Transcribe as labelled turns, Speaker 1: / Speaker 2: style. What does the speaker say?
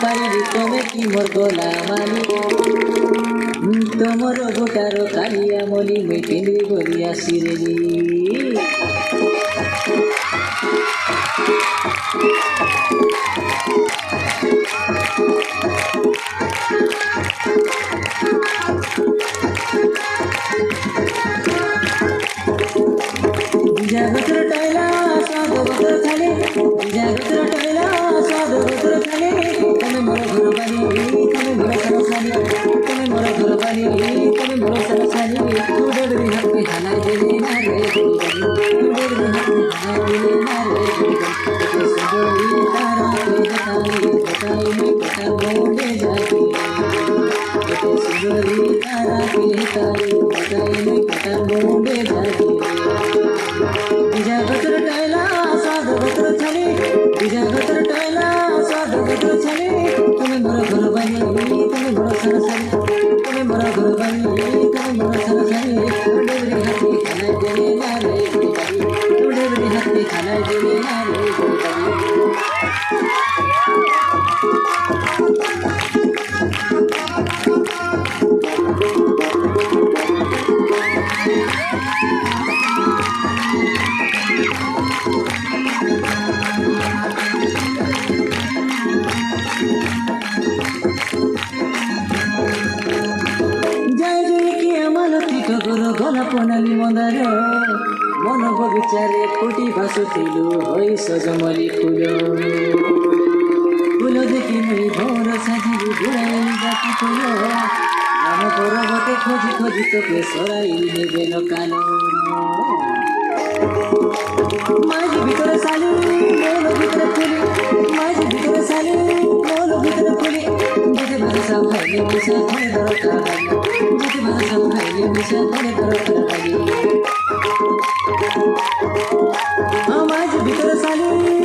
Speaker 1: পাইলি তুমি কি মোর গোলামালি তোমর গোটার কালিয়া মলি মুই পিন্দি বলিয়া সিরেলি বিজাগতর টাইলা সাদ বতর খালি বিজাগতর টাইলা সাদ বতর খালি তুমি মোর ঘরবালি তুমি মোর সরসালি তুমি মোর ঘরবালি তুমি মোর সরসালি তুডে হাতে হালাই দেলে না রে তুডে হাতে হালাই দেলে না রে সুন্দরী তারা কে बताई सुंदरी तारा के बताई बोंबे जाती बिजागतर टाइला साद बतर छले बिजागतर टाइला साद बतर छले तुम्हें मोर घर बानी तुम्हें मोर सरसाली तुम्हें मोर घर बानी तुम्हें मोर सरसाली डेवरी हाथी खाना देने ना रे डेवरी हाथी खाना देने ना रे গলা প্রণালী মন্দার মন বগিচারে ফুটি ভাসুথিলু হই সজমলি ফুল ফুল দেখি মুই ভোর সাজিলি ঘুরাই জাতি ফুল নাম পর্বতে খোঁজি খোঁজি তোকে সরাইল নেবেন কালো মাঝ ভিতরে সালি মন ভিতরে ফুলি মাঝ ভিতরে সালি মন ভিতরে ফুলি যেতে ভাষা ভাইলে মিশা ধরে দরকার যেতে ভাষা ভাইলে মিশা ধরে দরকার মাঝ ভিতরে সালি